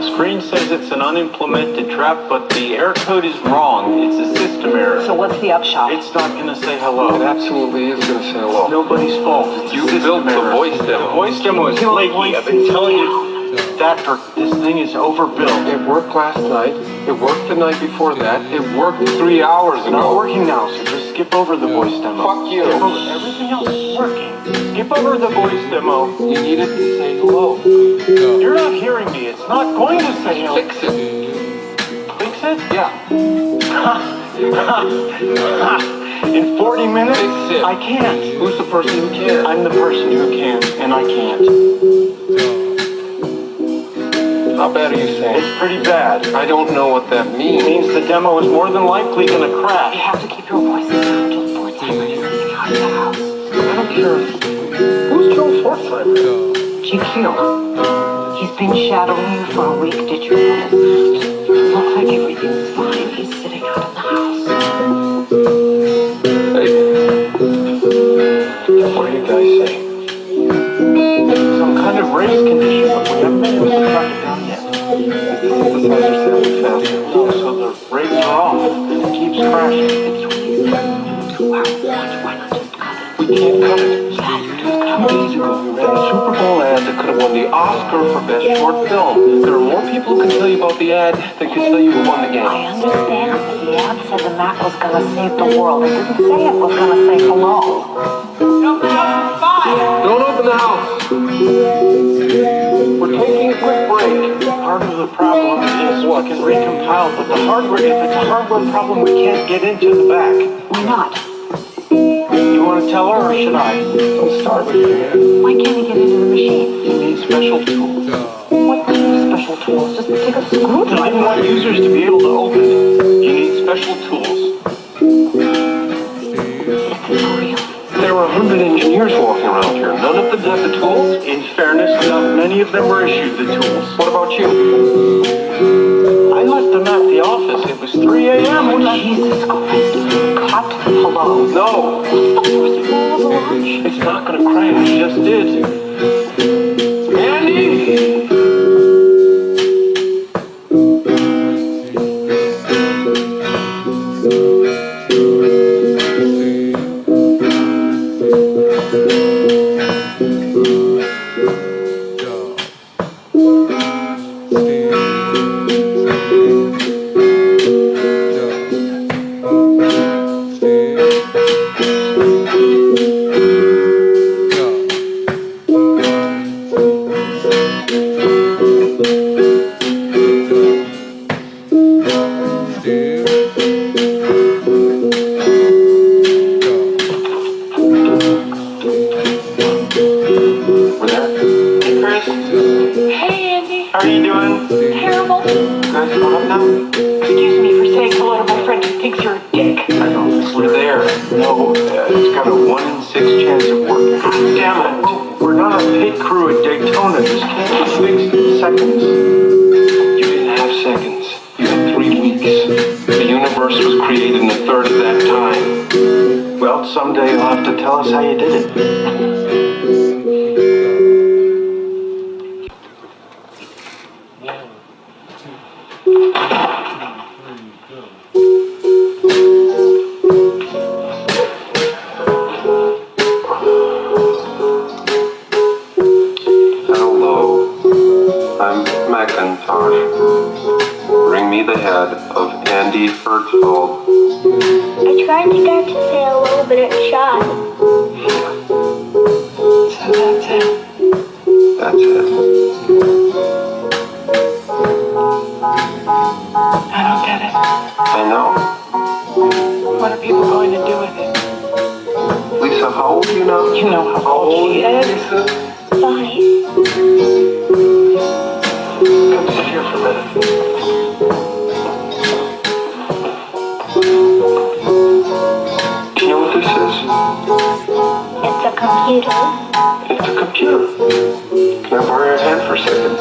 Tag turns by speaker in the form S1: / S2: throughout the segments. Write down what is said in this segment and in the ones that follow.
S1: Screen says it's an unimplemented trap, but the error code is wrong. It's a system error.
S2: So what's the upshot?
S1: It's not going to say hello.
S3: It absolutely is going to say hello.
S1: It's nobody's fault. It's
S3: You built the voice demo.
S1: The voice demo is flaky. I've been telling you that this thing is overbuilt.
S3: It worked last night. It worked the night before that. It worked 3 hours
S1: It's not
S3: ago.
S1: working now, so just skip over the voice demo.
S3: Fuck you.
S1: Everything else is working. Skip over the voice demo.
S3: You needed to say hello.
S1: You're not hearing me. It's not going to say hello.
S3: Fix it.
S1: Fix it?
S3: Yeah.
S1: In 40 minutes?
S3: Fix it.
S1: I can't.
S3: Who's the person who can?
S1: I'm the person who can, and I can't.
S3: How bad are you saying?
S1: It's pretty bad.
S3: I don't know what that
S1: It
S3: means.
S1: means the demo is more than likely going to
S2: You
S1: crash.
S2: have to keep your voices down until Fortsheimer is leaving out of the house.
S3: I don't care. Who's Joe Fortsheimer?
S2: GQ. He's been shadowing you for a week, did you notice? Looks like everything's fine. He's sitting out of the house.
S3: Hey. What are you guys saying?
S1: Some kind of race condition, but we haven't been able to track it down yet.
S3: The synthesizer sounded faster.
S1: No, so the rates are off, and it keeps crashing.
S2: It's really sad. 2 hours watch. Why not just cut it?
S3: We can't cut it.
S2: Yeah, you just cut
S3: 2 days ago, we ran a Super Bowl ad that could have won the Oscar for Best Short Film. There are more people who can tell you about the ad than can tell you who won the game.
S2: I understand. The ad said the Mac was gonna save the world. It didn't say it was gonna say hello.
S3: Don't open the house. We're taking a quick break.
S1: Part of the problem is we can recompile, but the hardware, if it's a hardware problem, we can't get into the back.
S2: Why not?
S1: You want to tell her, or should I?
S3: Don't start with your head.
S2: Why can't he get into the machine?
S1: You need special tools.
S2: What special tools? Just take a
S1: I didn't
S2: screwdriver.
S1: want users to be able to open it. You need special tools.
S2: Is this for real?
S3: There were 100 engineers walking around here. None of them had the tools.
S1: In fairness, not many of them were issued the tools.
S3: What about you?
S1: I left them at the office. It was 3 a.m. when I...
S2: Jesus Christ. Cut hello.
S3: No.
S2: What's the first rule of the launch?
S1: It's not going to crash. It just did.
S3: Andy! We're there.
S1: Hey, Chris.
S2: Hey, Andy.
S1: How are you doing?
S2: Terrible.
S1: Guys, caught up now?
S2: Excuse me for saying hello to my friend who thinks you're a dick.
S1: I know. We're there. No, it's got a 1 in 6 chance of working. Damn it. We're not a pit crew at Daytona. This can't be fixed in seconds.
S3: You didn't have seconds. You had 3 weeks. The universe was created in a third of that time.
S1: Well, someday you'll have to tell us how you did it.
S3: Hello. I'm Macintosh. Bring me the head of Andy Hertzfeld.
S4: I tried to get to say hello, but it shot.
S2: So that's it.
S3: That's it.
S2: I don't get it.
S3: I know.
S2: What are people going to do with it?
S3: Lisa, how old are you now?
S2: You know how old she is.
S3: Lisa?
S4: 5.
S3: Come sit here for a minute. Do you know what this is?
S4: It's a computer.
S3: It's a computer. Can I borrow your hand for a second?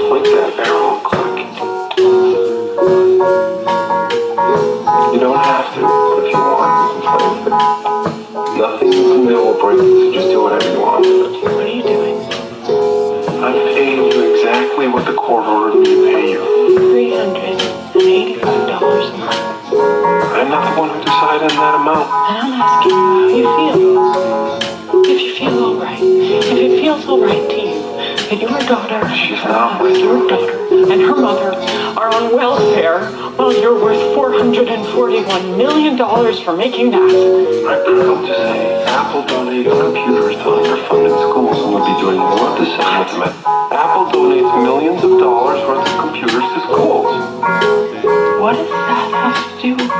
S3: Point that barrel, click. You don't have to, but if you want, you can play with it. Nothing you can email will break, so just do whatever you want.
S2: What are you doing?
S3: I'm paying you exactly what the court ordered me to pay you.
S2: $385 a month.
S3: I'm not the one who decided on that amount.
S2: And I'm asking you how you feel. If you feel all right. If it feels all right to you that your daughter,
S3: She's not my
S2: your daughter and her mother are on welfare while you're worth $441 million for making that.
S3: I'm proud to say Apple donates computers to underfunded schools and would be doing more of the same with them. Apple donates millions of dollars worth of computers to schools.
S2: What does that have to do with me?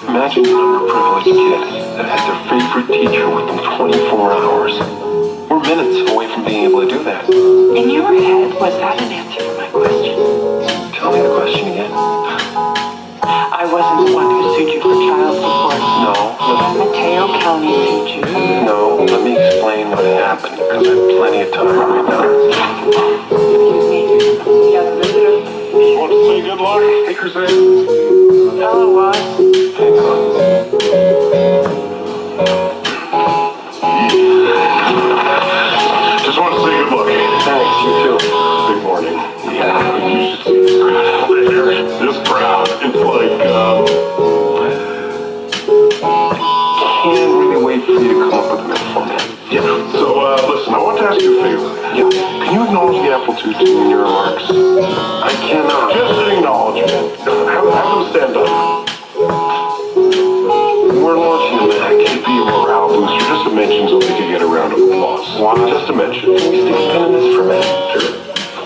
S3: Imagine an underprivileged kid that has their favorite teacher with them 24 hours. We're minutes away from being able to do that.
S2: In your head, was that an answer to my question?
S3: Tell me the question again.
S2: I wasn't the one who sued you for child support.
S3: No.
S2: Mateo County sued you.
S3: No, let me explain what happened, because I have plenty of time right now.
S2: Excuse me. Yes, visitor.
S1: You want to say good luck?
S3: Hey, Christine.
S2: Hello, what?
S3: Hang on.
S1: Just want to say good luck.
S3: Thanks, you too.
S1: Good morning.
S3: Yeah.
S1: You should see this crowd. This crowd. It's like,
S3: Can't really wait for you to come up with a minute for me.
S1: yeah. So, listen, I want to ask you a favor.
S3: Yeah.
S1: Can you acknowledge the Apple II team in your remarks?
S3: I cannot.
S1: Just an acknowledgement. Have them stand up.
S3: We're launching a Mac.
S1: It'd be a morale booster, just a mention so they could get a round of applause.
S3: Why?
S1: Just a mention.
S3: Can we stick a pin in this for a minute?
S1: Sure.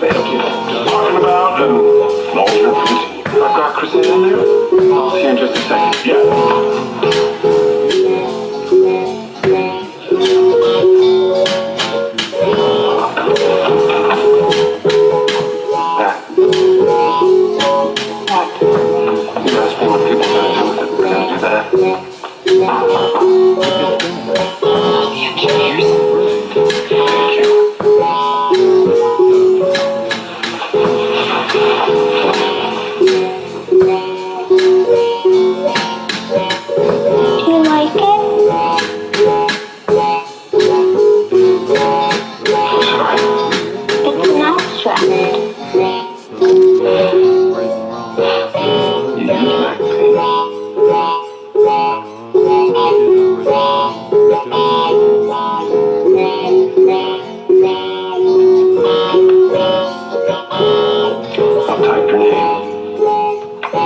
S3: Thank you.
S1: Just talking about an acknowledgement for the team.
S3: I've got Christine in there. I'll see you in just a second.
S1: Yeah.
S3: Back.
S2: What?
S3: You asked me what people are going to do with it. We're going to do that.
S2: The engineers.
S3: Thank you.
S4: Do you like it?
S3: I'm sorry.
S4: It's an abstract.
S3: You use Mac Paint. I'll type your name.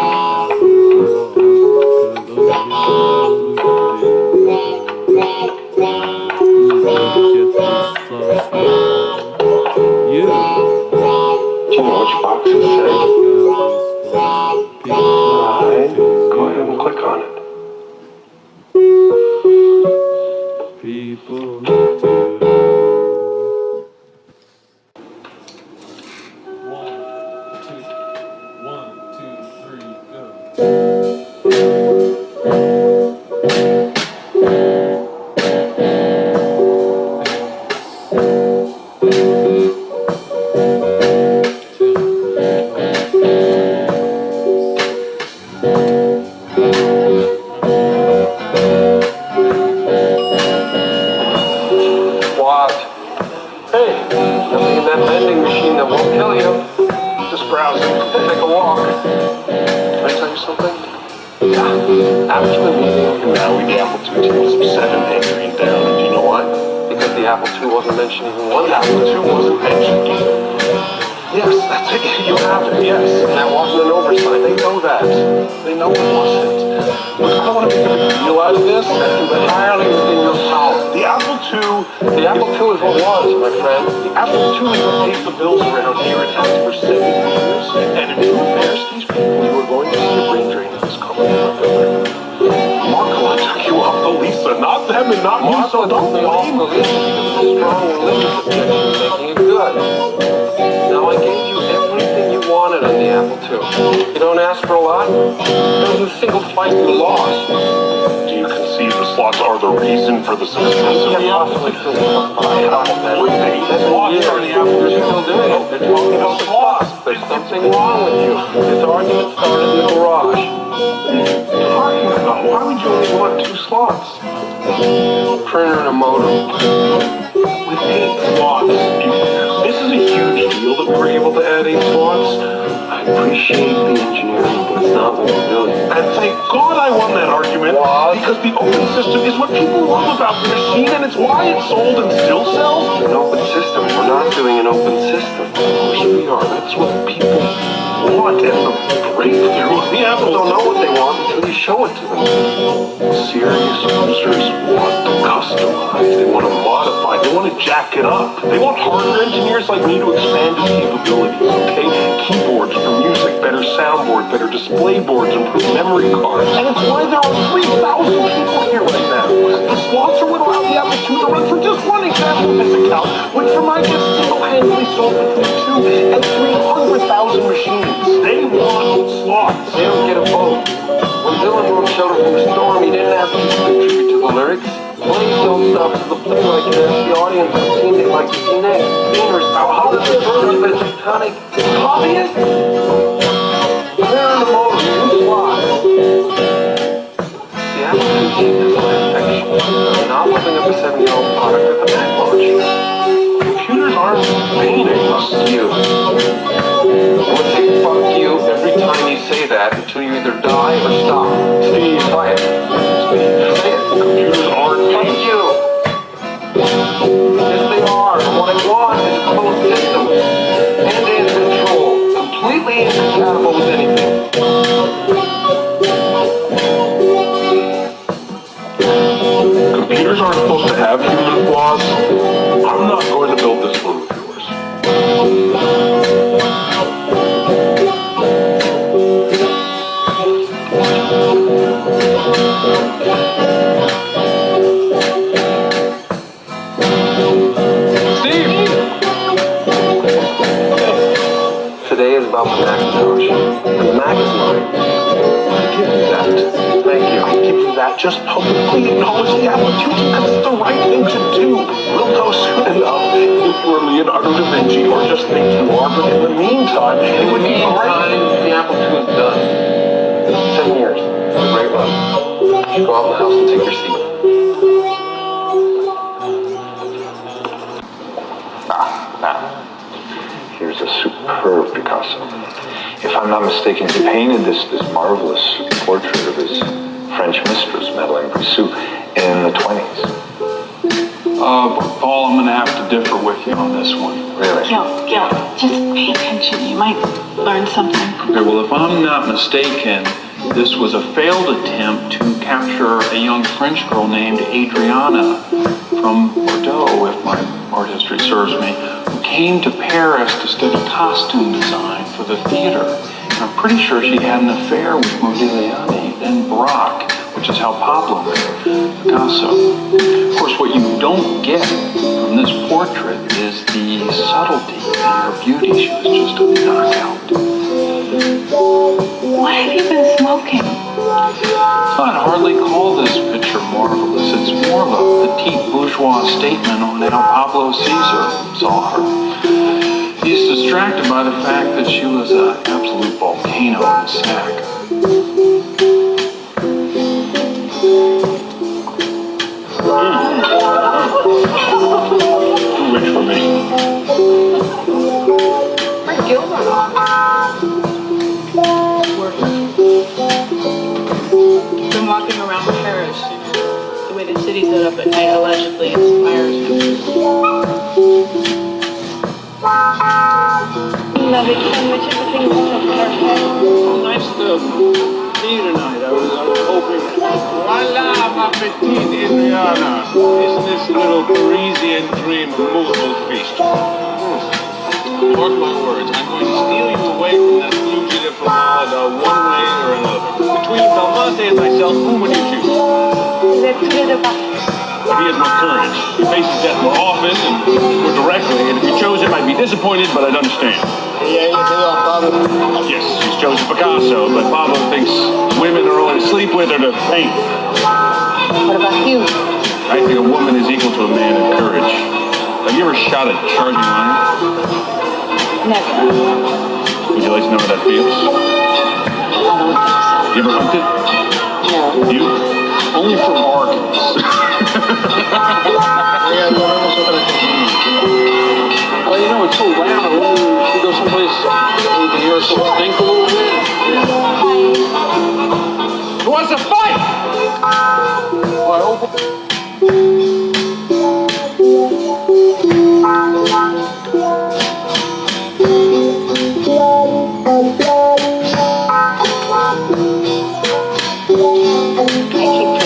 S3: Do you know which box it says? Right. Go ahead and click on it.
S5: People One, two, three, go.
S3: What? Hey, nothing in that vending machine that won't kill you.
S1: Just browsing.
S3: Take a walk. Can I tell you something? Yeah. After the meeting,
S1: Now the Apple II team was upset and angry and down. And do you know why?
S3: because the Apple II wasn't mentioned even one
S1: The
S3: time.
S1: Apple II wasn't mentioned. Yes, that's it. You have it. Yes.
S3: And that wasn't an oversight. They know that.
S1: They know it wasn't. Look, I don't want to make a big deal out of this.
S3: That's entirely within your power.
S1: The Apple II.
S3: The Apple II is what was, my friend.
S1: The Apple II is what pays the bills around here. It has for 70 years. And if you embarrass these people, you are going to see a brain drain in this company. Marco, I took you off the Lisa, not them and not you, so don't
S3: me off
S1: blame
S3: the
S1: me.
S3: list because of the strong religious objection, making it good. Now I gave you everything you wanted on the Apple II. You don't ask for a lot. There wasn't a single fight you lost.
S1: Do you conceive the slots are the reason for the success of the Apple?
S3: Possibly fill in a file.
S1: Would they? Slots are the Apple
S3: You're
S1: II.
S3: still doing it. They're talking about slots. There's something wrong with you. This argument started in the garage.
S1: Talking about why would you only want 2 slots?
S3: printer and a modem.
S1: With 8 slots. This is a huge deal that we were able to add 8 slots.
S3: I appreciate the engineering, but it's not what we're doing.
S1: And thank God I won that argument, because the open system is what people love about the machine, and it's why it's sold and still sells.
S3: An open system. We're not doing an open system.
S1: Of course we are. That's what people want, and the breakthrough of the Apple.
S3: People don't know what they want until you show it to them.
S1: Serious users want to customize. They want to modify. They want to jack it up. They want hardware engineers like me to expand its capabilities, okay? Keyboards for music, better soundboard, better display boards, improved memory cards. And it's why there are 3,000 people here right now. The sponsor would allow the Apple II to run for just one example of this account, which for my guess single-handedly sold between 2 and 300,000 machines. They want slots.
S3: They don't get a vote. When Dylan wrote Shelter from the Storm, he didn't ask people to contribute to the lyrics. Please don't stop to the playwright and ask the audience what scene they'd like to see next. Gamers, how does this work with tectonic hobbyists? Clear in the motor, new slots. The Apple II chip is perfection. We're not living up a 7-year-old product with a Mac launch.
S1: Computers aren't painting.
S3: Fuck you. I'm gonna say fuck you every time you say that until you either die or stop.
S1: Steve,
S3: Try it.
S1: Steve,
S3: Say it.
S1: computers aren't
S3: Fuck
S1: painting.
S3: you. Yes, they are. What I want is a closed system. End-to-end control. Completely incompatible with anything.
S1: Computers aren't supposed to have human flaws. I'm not going to build this one with yours.
S3: Today is about the Macintosh. And the Mac is mine.
S1: I give you that.
S3: Thank you.
S1: I give you that. Just publicly acknowledge the Apple II because it's the right thing to do. We'll know soon enough if you're Leonardo da Vinci or just think you are. But in the meantime, it would be great.
S3: The Apple II is done. 7 years. Great run. Go out in the house and take your seat.
S6: Now, here's a superb Picasso. If I'm not mistaken, he painted this marvelous portrait of his French mistress, Madeleine Brissot, in the 20s.
S5: Paul, I'm going to have to differ with you on this one.
S6: Really?
S7: Gil, just pay attention. You might learn something.
S5: Okay, well, if I'm not mistaken, this was a failed attempt to capture a young French girl named Adriana from Bordeaux, if my art history serves me, who came to Paris to study costume design for the theater. And I'm pretty sure she had an affair with Modigliani, then Braque, which is how Pablo met Picasso. Of course, what you don't get from this portrait is the subtlety in her beauty. She was just a knockout.
S7: What have you been smoking?
S5: I'd hardly call this picture marvelous. It's more of a petite bourgeois statement on how Pablo Caesar saw her. He's distracted by the fact that she was an absolute volcano in a sack.
S1: Too rich for me.
S7: Where'd Gil run off?
S8: Been walking around Paris. The way the city's lit up at night allegedly inspires him.
S4: Lovely sandwiches, I think that's perfect.
S9: Nice to see you tonight. I was hoping. Voila, ma petite Adriana. Isn't this little Parisian dream a movable feast? Mark my words, I'm going to steal you away from that fugitive from Malaga one way or another. Between Belmonte and myself, whom would you choose?
S4: The Tour de Paris.
S9: But he has no courage. He faces death more often and more directly, and if you chose him, I'd be disappointed, but I'd understand. Yes, he's chosen Picasso, but Pablo thinks women are only to sleep with or to paint.
S7: What about you?
S9: I think a woman is equal to a man in courage. Have you ever shot a charging lion?
S7: Never.
S9: Would you like to know how that feels?
S7: I don't think so.
S9: You ever hunted?
S7: No.
S9: You? Only for bargains.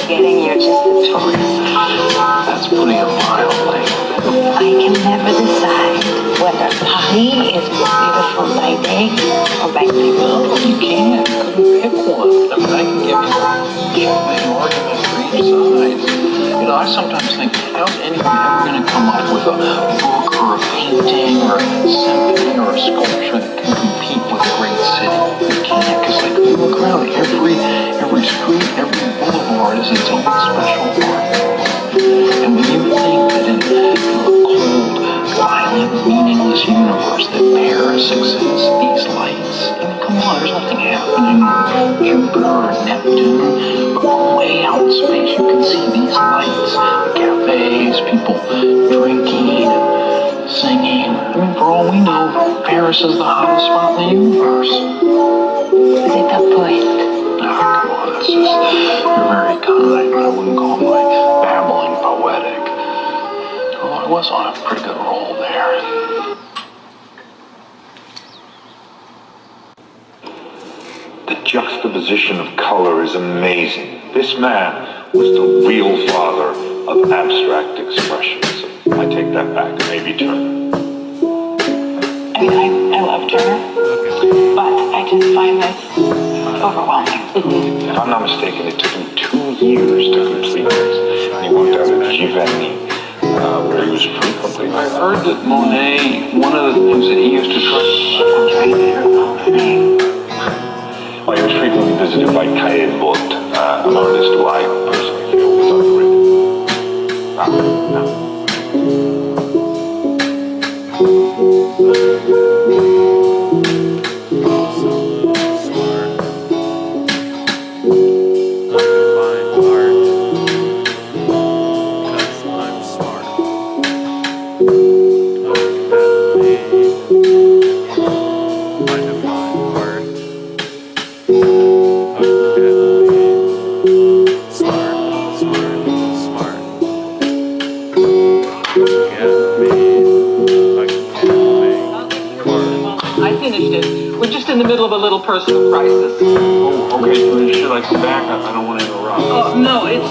S7: Forgetting you're just a tourist.
S5: That's putting it mildly.
S7: I can never decide whether Paris is more beautiful by day or by night.
S5: No, you can't. Couldn't pick one. I mean, I can give you an argument for each side. You know, I sometimes think, how's anyone ever going to come up with a book or a painting or a symphony or a sculpture that can compete with a great city? You can't, because like, you look around, every street, every boulevard is its own special art form. And when you think that in a cold, violent, meaningless universe that Paris exists, these lights, I mean, come on, there's nothing happening on Jupiter or Neptune, but from way out in space you can see these lights, cafes, people drinking and singing. I mean, for all we know, Paris is the hottest spot in the universe.
S7: C'est un poète.
S5: Oh, come on, that's just, you're very kind, but I wouldn't call my babbling poetic. Although I was on a pretty good roll there.
S6: The juxtaposition of color is amazing. This man was the real father of abstract expressionism. I take that back, maybe Turner.
S7: I mean, I love Turner, but I just find this overwhelming.
S6: If I'm not mistaken, it took him 2 years to complete this. And he worked out at Giverny, where he was frequently.
S5: I heard that Monet, one of the things that he used to try.
S7: I'm trying to remember his name.
S6: Well, he was frequently visited by Cahiers Bot, an artist who I personally feel was underrated.
S2: In the middle of a little personal crisis.
S5: Oh, okay, should I come back? I don't want to interrupt.
S2: Oh, no, it's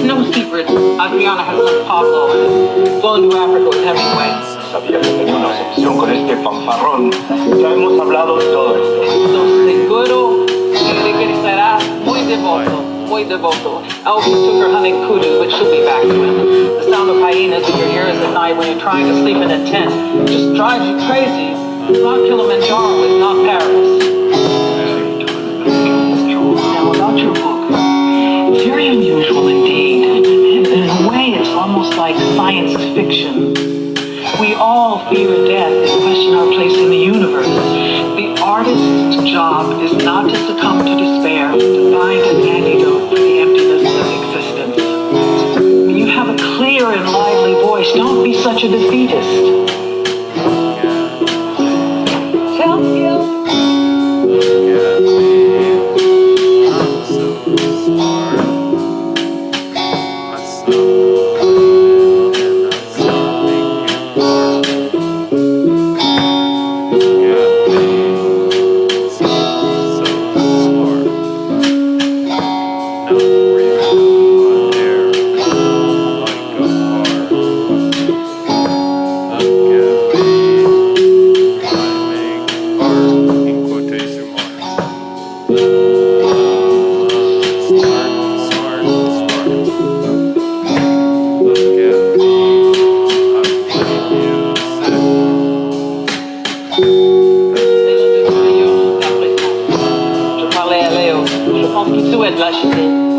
S2: no secret. Adriana has left Pablo and is flown to Africa with Hemingway.
S1: Sabía que tenía una obsesión con este fanfarrón. Ya hemos hablado de todo esto.
S2: So seguro que será muy devoto, muy devoto. Elvis took her hunting kudu, but she'll be back to him. The sound of hyenas in your ears at night when you're trying to sleep in a tent just drives you crazy. Mount Kilimanjaro is not Paris. Now about your book, very unusual indeed. In a way, it's almost like science fiction. We all fear death and question our place in the universe. The artist's job is not to succumb to despair, but to find an antidote for the emptiness of existence. You have a clear and lively voice. Don't be such a defeatist. Tell you.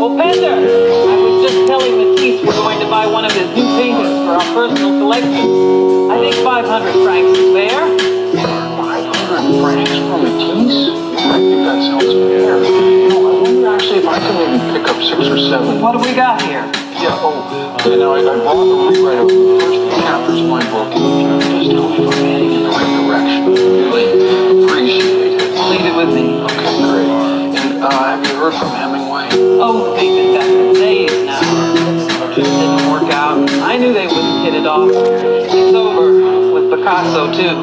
S2: Oh, Pender, I was just telling Matisse we're going to buy one of his new paintings for our personal collection. I think 500 francs is fair.
S5: 500 francs for Matisse? I think that sounds fair. You know, I wonder actually if I could maybe pick up 6 or 7.
S2: What do we got here?
S5: Yeah, okay, now I brought the rewrite of the first 3 chapters of my book, and just tell me if I'm heading in the right direction. Really appreciate it.
S2: Leave it with me.
S5: Okay, great. And have you heard from Hemingway?
S2: Oh, they've been back for days now. Didn't work out. I knew they wouldn't hit it off. It's over with Picasso, too.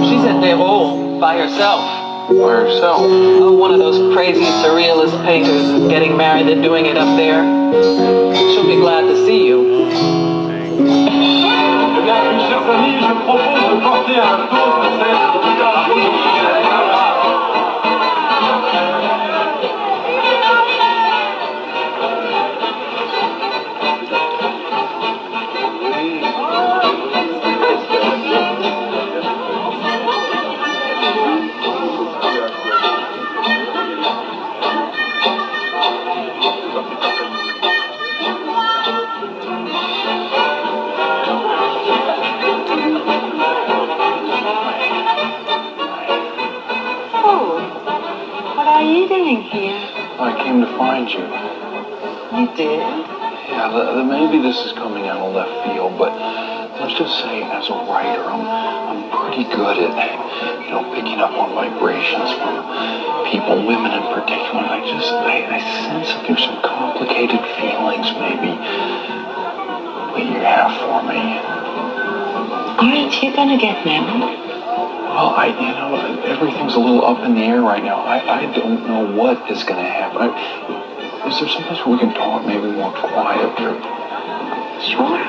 S2: She's at Néraud by herself.
S5: By herself?
S2: Oh, one of those crazy surrealist painters is getting married. They're doing it up there. She'll be glad to see you.
S5: I came to find you.
S2: You did?
S5: Yeah, maybe this is coming out of left field, but let's just say as a writer, I'm pretty good at, picking up on vibrations from people, women in particular. I sense that there's some complicated feelings maybe that you have for me.
S2: Aren't you gonna get married?
S5: Well, everything's a little up in the air right now. I don't know what is going to happen. Is there some place where we can talk maybe more quiet?
S2: Sure.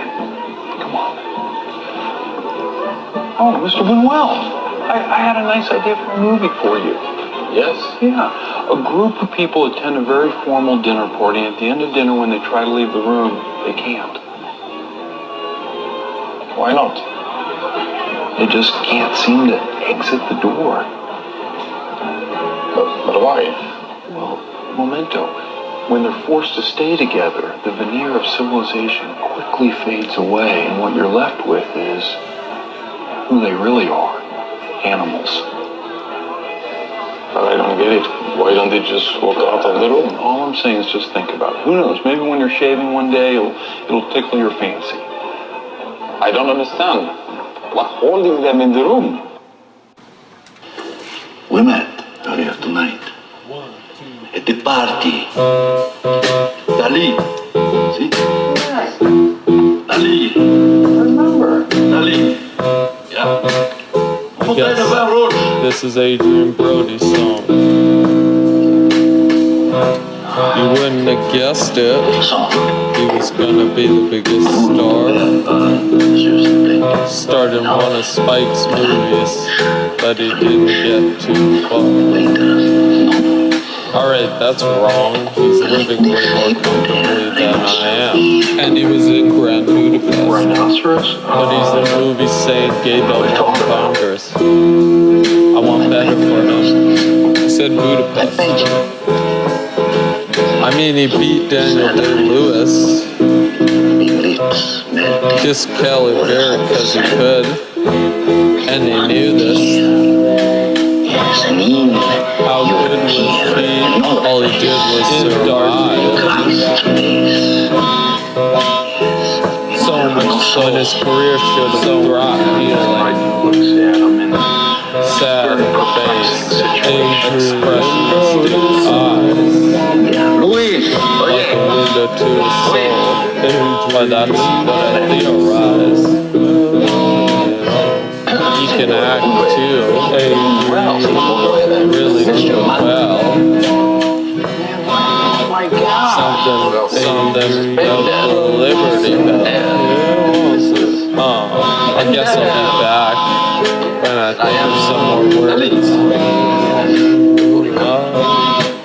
S5: Come on. Oh, Mr. Buñuel, I had a nice idea for a movie for you.
S6: Yes?
S5: Yeah. A group of people attend a very formal dinner party, and at the end of dinner, when they try to leave the room, they can't.
S6: Why not?
S5: They just can't seem to exit the door.
S6: But why?
S5: Well, memento. When they're forced to stay together, the veneer of civilization quickly fades away, and what you're left with is who they really are. Animals.
S6: But I don't get it. Why don't they just walk out of the room?
S5: All I'm saying is just think about it. Who knows? Maybe when you're shaving one day, it'll tickle your fancy.
S6: I don't understand. What's holding them in the room?
S10: We met earlier tonight at the party. Dali. See?
S2: Yes.
S10: Dali.
S2: Remember.
S10: Dali. Yeah.
S11: This is Adrian Brody's song. You wouldn't have guessed it. He was gonna be the biggest star. Starred in one of Spike's movies, but he didn't get too far. Alright, that's wrong. He's living way more comfortably than I am. And he was in Grand Budapest.
S5: Rhinoceros?
S11: But he's in movies saying gay don't want Congress. I want better for him. I said Budapest. I mean, he beat Daniel Day-Lewis. Kissed Kelly Barrett because he could. And he knew this. How good was he? All he did was survive. So much so his career should have thrived. Sad face, expressionless eyes. Like a window to his soul. But that's what I theorize. He can act too. Really do well. Something about the Liberty Bell. I guess I'll be back when I think of some more words.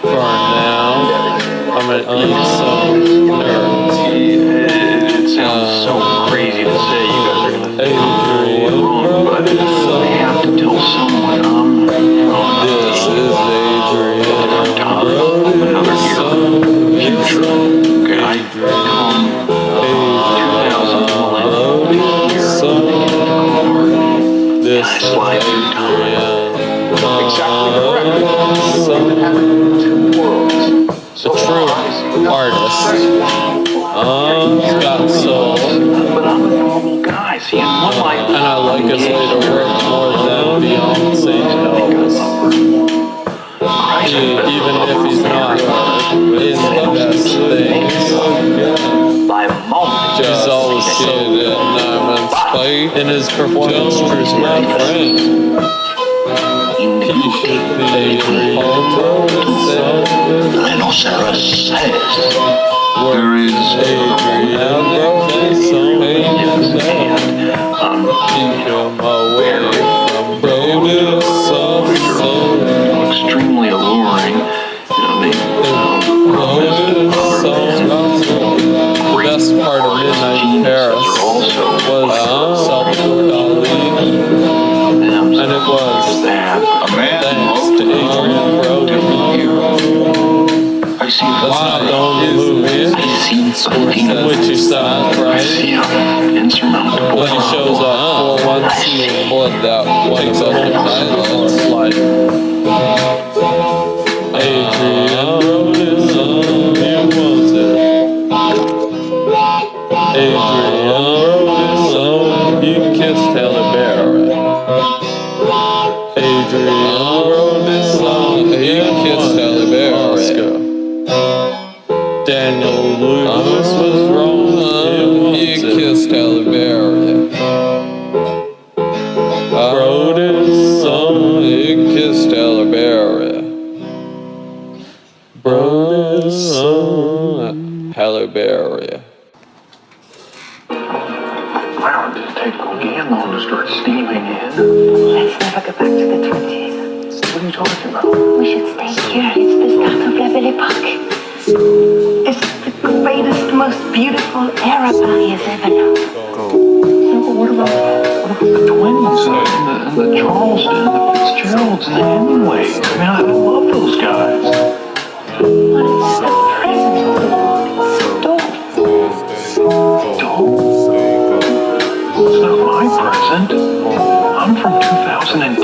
S11: For now, I'm gonna eat some nerds.
S5: It sounds so crazy to say you guys are gonna think I'm wrong, but I have to tell someone
S11: This is Adrian
S5: another year future. Okay, I come 2000
S11: This is Adrian.
S6: Exactly correct.
S11: The true art He's always so good at Nyman's fight, and his performance is my friend. He should be
S10: Rhinoceros says
S11: Where is Adrian Brody's son? Keep him away from Brody's son.
S5: Extremely alluring.
S11: The best part of Midnight in Paris was Salvador Dali, and it was thanks to Adrian Brody.
S10: I see
S11: That's not the only movie which he sounds right. When he shows up for one scene, blood that one of the pilots, like Adrian Brody's son, he wants it. Adrian Brody's son, you can kiss Halle Berry. Adrian Brody's son, you can kiss Halle Berry. Daniel Lewis was wrong. You kissed Halle Berry. Brody's son, you kissed Halle Berry. Brody's son, Halle Berry.
S5: Wow, did it take Gogano to start steaming in?
S2: Let's never go back to the 20s.
S5: What are you talking about?
S2: We should stay here. It's the start of La Belle Époque. It's the greatest, most beautiful era Paris has ever known.
S5: Yeah, but what about the 20s and the Charleston, the Fitzgeralds, and the Hemingways? I mean, I love those guys.
S2: But it's the present.
S5: It's not my present. I'm from 2010.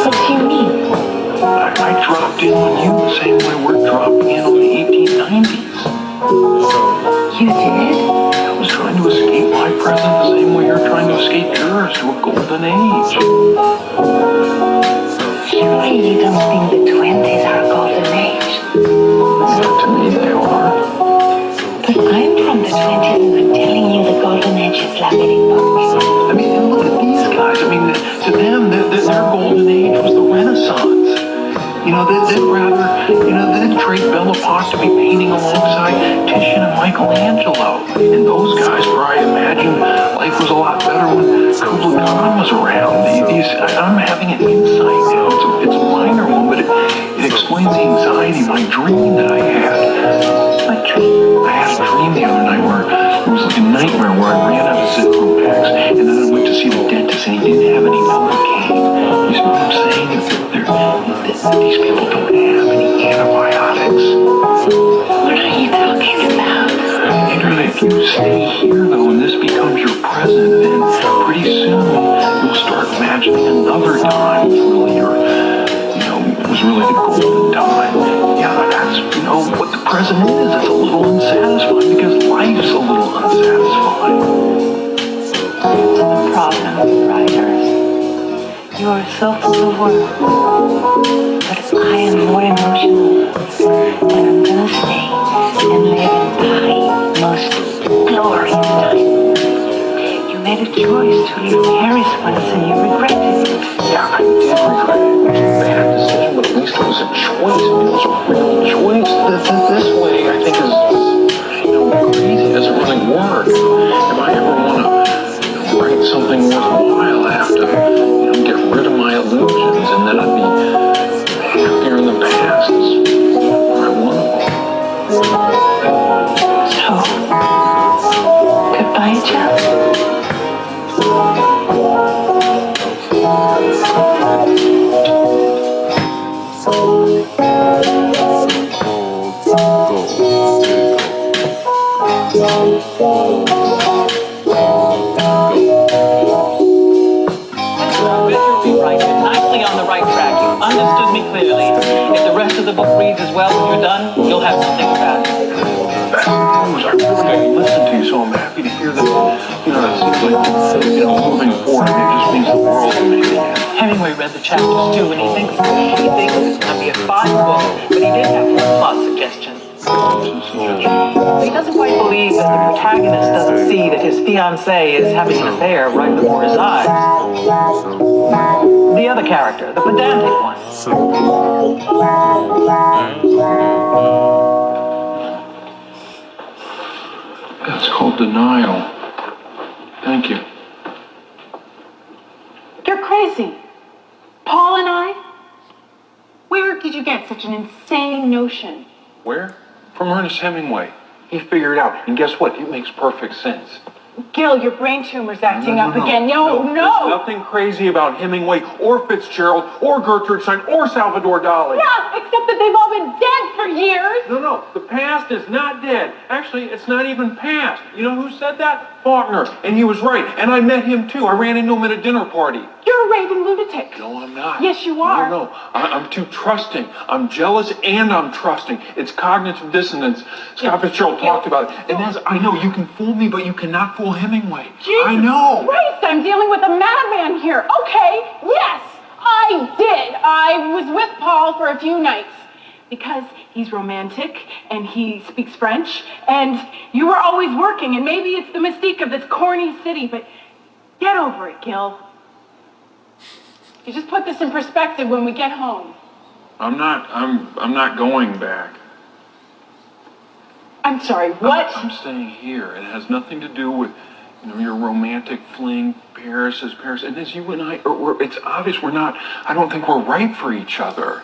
S2: What do you mean?
S5: I dropped in on you the same way we're dropping in on the 1890s.
S2: You did?
S5: I was trying to escape my present the same way you're trying to escape yours to a golden age.
S2: Surely you don't think the 20s are a golden age?
S5: Yeah, to me they are.
S2: But I'm from the 20s and I'm telling you the golden age is La Belle Époque.
S5: I mean, and look at these guys. I mean, to them, their golden age was the Renaissance. You know, they'd rather, they'd trade Belle Époque to be painting alongside Titian and Michelangelo. And those guys probably imagined life was a lot better when Kubla Khan was around. I'm having an insight now. It's a minor one, but it explains the anxiety of my dream that I had.
S2: What dream?
S5: I had a dream the other night where it was like a nightmare where I ran out of Zithropex, and then I went to see the dentist and he didn't have any Novocaine. You see what I'm saying? These people don't have any antibiotics.
S2: What are you talking about?
S5: Adrian, if you stay here though and this becomes your present, then pretty soon you'll start imagining another time was really the golden time. Yeah, that's, what the present is. It's a little unsatisfying because life's a little unsatisfying.
S2: That's the problem, writers. You are so full of work. But I am more emotional. And I'm gonna stay and live in Paris' most glorious time. You made a choice to leave Paris once and you regretted it.
S5: Yeah, I did regret it. It was a bad decision, but at least it was a choice. I mean, it was a real choice. This way, I think, is, crazy. It doesn't really work. If I ever want to write something worthwhile, I have to, get rid of my illusions, and then I'd be happier in the past. It's quite wonderful.
S2: So, goodbye, Jeff. Understood me clearly. If the rest of the book reads as well when you're done, you'll have to think about it.
S5: That's news. I really listen to you, so I'm happy to hear that, it seems like, moving forward, it just means the world to me.
S2: Hemingway read the chapters too, and he thinks it's going to be a fine book, but he did have one plot suggestion. He doesn't quite believe that the protagonist doesn't see that his fiancée is having an affair right before his eyes. The other character, the pedantic one.
S5: That's called denial. Thank you.
S7: You're crazy. Paul and I? Where did you get such an insane notion?
S5: Where? From Ernest Hemingway. He figured it out, and guess what? It makes perfect sense.
S7: Gil, your brain tumor's acting up
S5: No.
S7: again.
S5: There's
S7: No.
S5: nothing crazy about Hemingway or Fitzgerald or Gertrude Stein or Salvador Dali.
S7: Yeah, except that they've all been dead for years.
S5: No. The past is not dead. Actually, it's not even past. You know who said that? Faulkner. And he was right. And I met him too. I ran into him at a dinner party.
S7: You're a raving lunatic.
S5: No, I'm not.
S7: Yes, you are.
S5: No. I'm too trusting. I'm jealous and I'm trusting. It's cognitive dissonance. Scott Fitzgerald talked about it. And as I know, you can fool me, but you cannot fool Hemingway.
S7: Jesus
S5: I know.
S7: Christ, I'm dealing with a madman here. Okay, yes, I did. I was with Paul for a few nights because he's romantic and he speaks French and you were always working and maybe it's the mystique of this corny city, but get over it, Gil. You just put this in perspective when we get home.
S5: I'm not going back.
S7: I'm sorry, what?
S5: I'm staying here. It has nothing to do with, your romantic fling. Paris is Paris. And as you and I, it's obvious I don't think we're right for each other.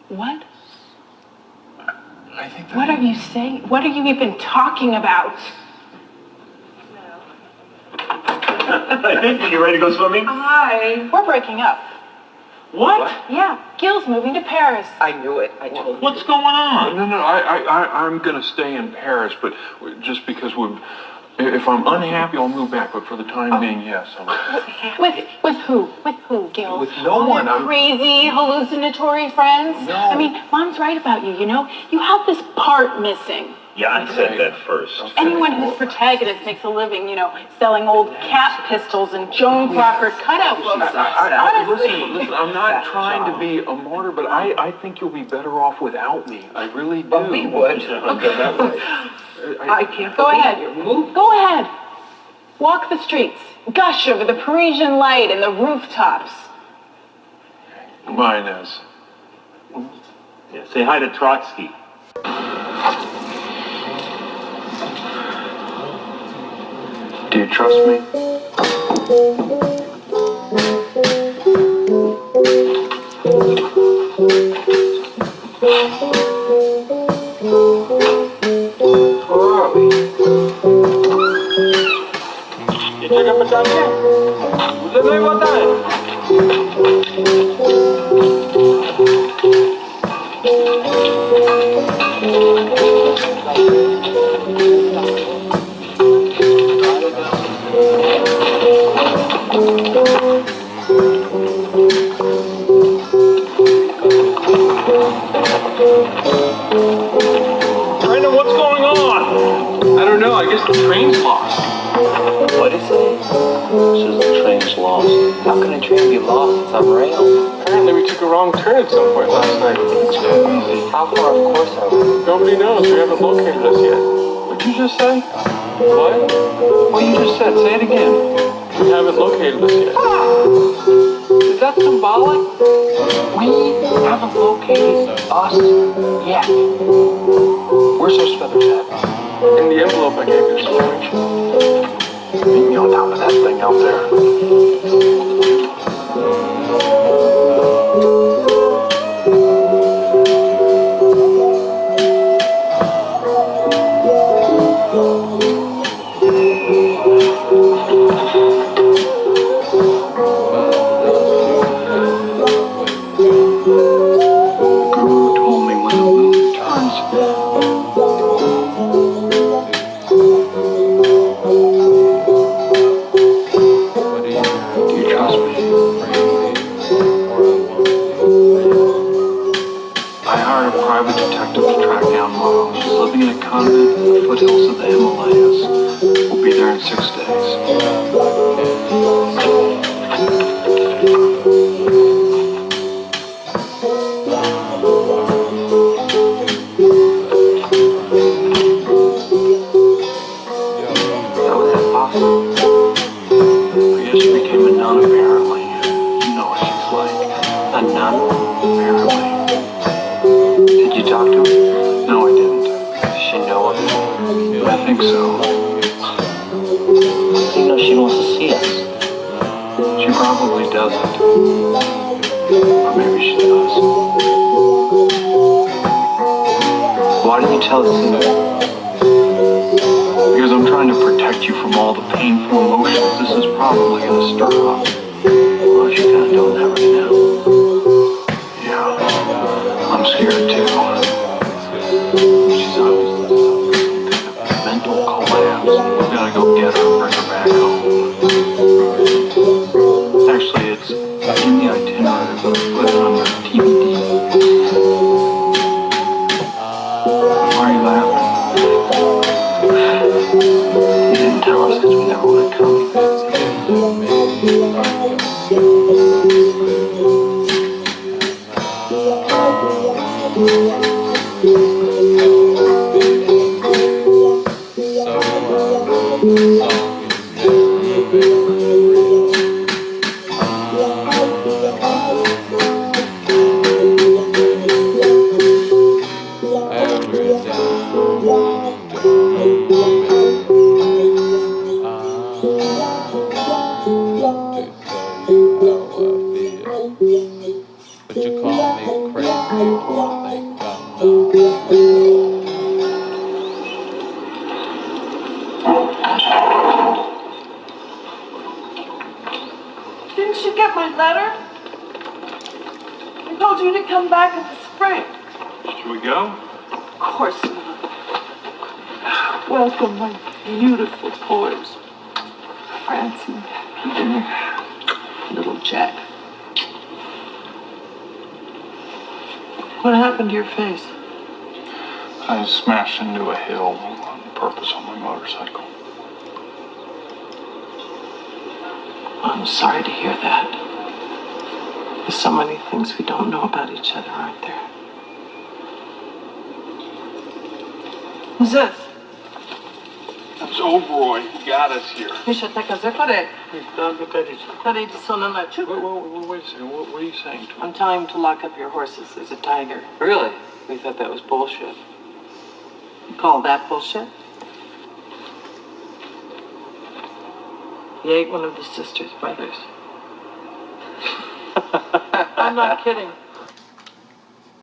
S7: What?
S5: I think that...
S7: What are you saying? What are you even talking about?
S1: You ready to go swimming?
S7: Hi. We're breaking up.
S5: What?
S7: Yeah, Gil's moving to Paris.
S3: I knew it. I told you.
S5: What's going on? No, I'm gonna stay in Paris, but just because if I'm unhappy, I'll move back. But for the time being, yes.
S7: With who? With who, Gil?
S5: With no
S7: All
S5: one.
S7: your crazy, hallucinatory friends?
S5: No.
S7: I mean, Mom's right about you, You have this part missing.
S1: Yeah, I said that first.
S7: Anyone whose protagonist makes a living, selling old cat pistols and Joan Crawford cutout books. Honestly.
S5: Listen, I'm not trying to be a martyr, but I think you'll be better off without me. I really do.
S3: Oh, we would.
S5: I can't.
S7: Go ahead. Go ahead. Walk the streets. Gush over the Parisian light and the rooftops.
S5: Goodbye, Inez.
S1: Yeah, say hi to Trotsky.
S5: Do you trust me?
S3: Where are we?
S1: You took up a time? Vous avez votre
S5: Brandon, what's going on? I don't know. I guess the train's lost.
S3: What is it? Says the train's lost. How can a train be lost? It's on rails.
S5: Apparently we took a wrong turn at some point last night. It's crazy.
S3: How far off course are we?
S5: Nobody knows. We haven't located us yet. What'd you just say? What? What you just said. Say it again. We haven't located us yet.
S3: Is that symbolic? We haven't located us yet. Where's those feathers at?
S5: In the envelope I gave you this morning.
S1: Meet me on top of that thing out there.
S5: Guru told me when the moon turns. Do you trust me? I hired a private detective to track down Mom. She's living in a convent in the foothills of the Himalayas. We'll be there in 6 days. think so.
S3: You know she wants to see us.
S5: She probably doesn't. Or maybe she does.
S3: Why didn't you tell us sooner?
S5: Because I'm trying to protect you from all the painful emotions this is probably going to stir up.
S3: Well, she kind of doing that right now.
S5: Yeah, I'm scared too. She's obviously suffering some kind of mental collapse. We've got to go get her and bring her back home. Actually, it's in the itinerary, but I put it on your TBD. Why are you laughing?
S3: You didn't tell us because we never would have come.
S11: But you call me crazy, you think I'm
S7: Didn't you get my letter? I told you to come back in the spring.
S5: Should we go?
S7: Of course not. Welcome, my beautiful poems. Francine, Peter, little Jack. What happened to your face?
S5: I smashed into a hill on purpose on my motorcycle.
S2: I'm sorry to hear that. There's so many things we don't know about each other, aren't there? Who's this?
S5: It's Oberoi who got us here.
S2: Misha, te casé con él. Wait a second.
S5: Wait a second. What are you saying to me?
S2: I'm telling him to lock up your horses. There's a tiger.
S3: Really? We thought that was bullshit.
S2: You call that bullshit? He ate one of the sister's brothers. I'm not kidding.